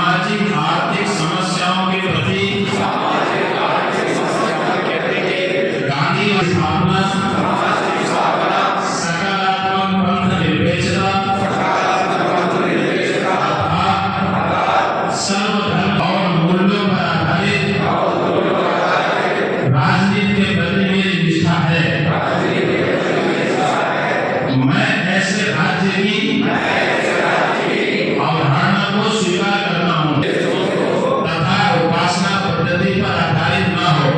सामाजिक आर्थिक समस्याओं के प्रति गांधी की स्थापना सकारात्मक पंथ निर्देशता सर्वधर्म और मूल्यों पर आधारित राजनीति के प्रति मेरी निष्ठा है। मैं ऐसे राज्य की अवधारणा को स्वीकार करता हूँ तथा उपासना पद्धति पर आधारित न हो।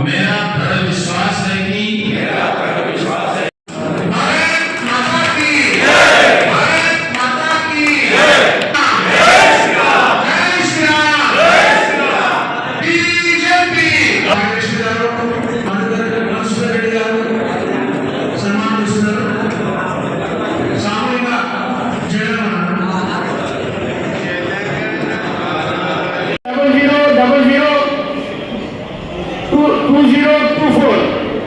मेरा दृढ़ विश्वास है कि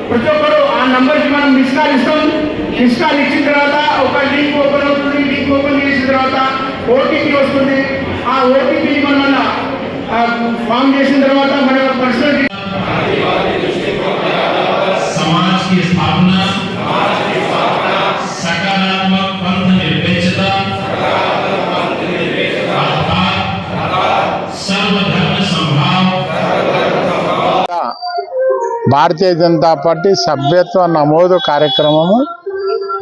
ప్రతి ఒక్కరు ఆ నంబర్కి మనం మిస్ కాల్ ఇస్తాం. మిస్ కాల్ ఇచ్చిన తర్వాత ఒక లింక్ ఓపెన్ అవుతుంది. లింక్ ఓపెన్ చేసిన తర్వాత ఓటీపీ వస్తుంది. ఆ ఓటీపీ మనం ఫామ్ చేసిన తర్వాత మన పర్సనల్ समाज की स्थापना सकारात्मक पंथ निर्देशता सर्वधर्म संभाव భారతీయ జనతా పార్టీ సభ్యత్వ నమోదు కార్యక్రమము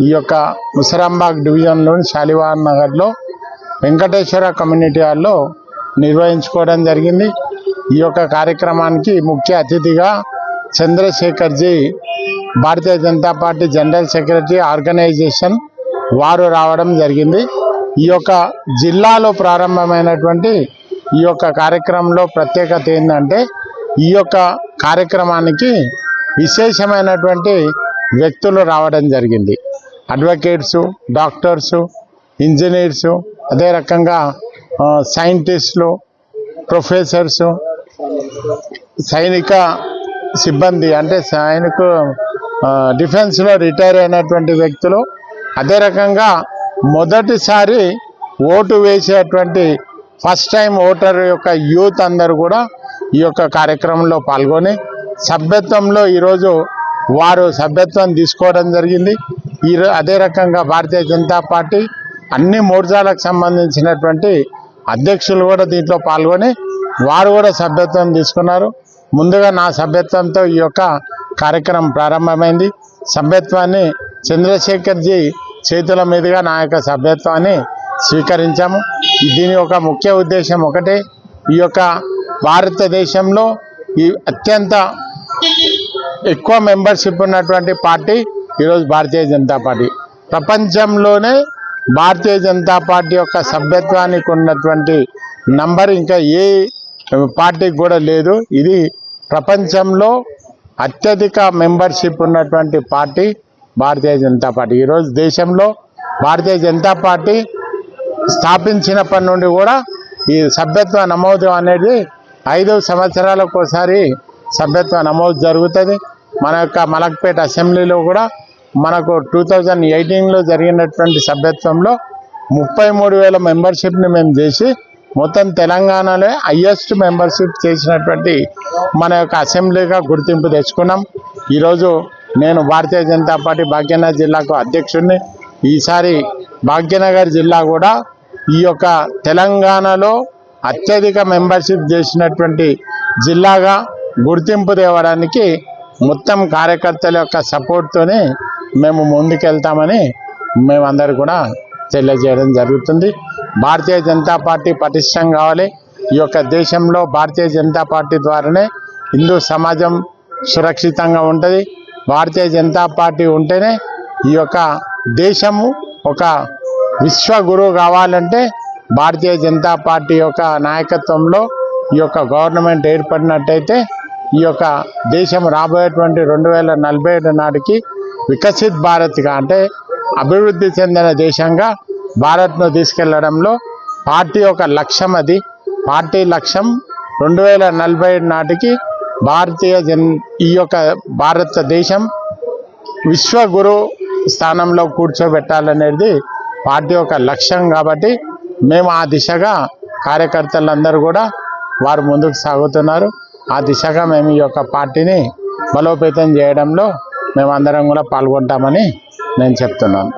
ఈ యొక్క ముసరాంబాగ్ డివిజన్లోని శాలివాన్ నగర్లో వెంకటేశ్వర కమ్యూనిటీ హాల్లో నిర్వహించుకోవడం జరిగింది. ఈ యొక్క కార్యక్రమానికి ముఖ్య అతిథిగా Chandrashekharji Bharatiya Janata party general secretary organisation వారు రావడం జరిగింది. ఈ యొక్క జిల్లాలో ప్రారంభమైనటువంటి ఈ యొక్క కార్యక్రమంలో ప్రత్యేకత ఏంటంటే ఈ యొక్క కార్యక్రమానికి విశేషమైనటువంటి వ్యక్తులు రావడం జరిగింది. అడ్వకేట్సు, డాక్టర్సు, ఇంజనీర్సు, అదే రకంగా సైంటిస్టులు, ప్రొఫెసర్సు, సైనిక సిబ్బంది అంటే డిఫెన్స్లో రిటైర్ అయినటువంటి వ్యక్తులు, అదే రకంగా మొదటిసారి ఓటు వేసేటువంటి ఫస్ట్ టైం ఓటర్ యొక్క యూత్ అందరూ కూడా ఈ యొక్క కార్యక్రమంలో పాల్గొని సభ్యత్వంలో ఈరోజు వారు సభ్యత్వం తీసుకోవడం జరిగింది. అదే రకంగా భారతీయ జనతా పార్టీ అన్ని మోర్చాలకు సంబంధించినటువంటి అధ్యక్షులు కూడా దీంట్లో పాల్గొని వారు కూడా సభ్యత్వం తీసుకున్నారు. ముందుగా నా సభ్యత్వంతో ఈ యొక్క కార్యక్రమం ప్రారంభమైంది. సభ్యత్వాన్ని చంద్రశేఖర్జీ చేతుల మీదుగా నా యొక్క సభ్యత్వాన్ని స్వీకరించాము. దీని యొక్క ముఖ్య ఉద్దేశం ఒకటే, ఈ యొక్క భారతదేశంలో ఈ అత్యంత ఎక్కువ మెంబర్షిప్ ఉన్నటువంటి పార్టీ ఈరోజు భారతీయ జనతా పార్టీ. ప్రపంచంలోనే భారతీయ జనతా పార్టీ యొక్క సభ్యత్వానికి ఉన్నటువంటి నంబర్ ఇంకా ఏ పార్టీకి కూడా లేదు. ఇది ప్రపంచంలో అత్యధిక మెంబర్షిప్ ఉన్నటువంటి పార్టీ భారతీయ జనతా పార్టీ. ఈరోజు దేశంలో భారతీయ జనతా పార్టీ స్థాపించినప్పటి నుండి కూడా ఈ సభ్యత్వ నమోదు అనేది 5 సంవత్సరాలకు ఒకసారి సభ్యత్వ నమోదు జరుగుతుంది. మన యొక్క మలక్పేట అసెంబ్లీలో కూడా మనకు 2018లో జరిగినటువంటి సభ్యత్వంలో 33,000 మెంబర్షిప్ని మేము చేసి మొత్తం తెలంగాణలో హైయెస్ట్ మెంబర్షిప్ చేసినటువంటి మన యొక్క అసెంబ్లీగా గుర్తింపు తెచ్చుకున్నాం. ఈరోజు నేను భారతీయ జనతా పార్టీ భాగ్యనగర్ జిల్లాకు అధ్యక్షుడిని. ఈసారి భాగ్యనగర్ జిల్లా కూడా ఈ యొక్క తెలంగాణలో అత్యధిక మెంబర్షిప్ చేసినటువంటి జిల్లాగా గుర్తింపు తేవడానికి మొత్తం కార్యకర్తల యొక్క సపోర్ట్తోనే మేము ముందుకెళ్తామని మేమందరూ కూడా తెలియజేయడం జరుగుతుంది. భారతీయ జనతా పార్టీ పటిష్టం కావాలి. ఈ యొక్క దేశంలో భారతీయ జనతా పార్టీ ద్వారానే హిందూ సమాజం సురక్షితంగా ఉంటుంది. భారతీయ జనతా పార్టీ ఉంటేనే ఈ యొక్క దేశము ఒక విశ్వగురువు కావాలంటే భారతీయ జనతా పార్టీ యొక్క నాయకత్వంలో ఈ యొక్క గవర్నమెంట్ ఏర్పడినట్టయితే ఈ యొక్క దేశం రాబోయేటువంటి 2047 నాటికి వికసిత్ భారత్గా అంటే అభివృద్ధి చెందిన దేశంగా భారత్ను తీసుకెళ్లడంలో పార్టీ యొక్క లక్ష్యం. అది పార్టీ లక్ష్యం 2047 నాటికి ఈ యొక్క భారతదేశం విశ్వగురు స్థానంలో కూర్చోబెట్టాలనేది పార్టీ యొక్క లక్ష్యం. కాబట్టి మేము ఆ దిశగా కార్యకర్తలందరూ కూడా వారు ముందుకు సాగుతున్నారు. ఆ దిశగా మేము ఈ యొక్క పార్టీని బలోపేతం చేయడంలో మేమందరం కూడా పాల్గొంటామని నేను చెప్తున్నాను.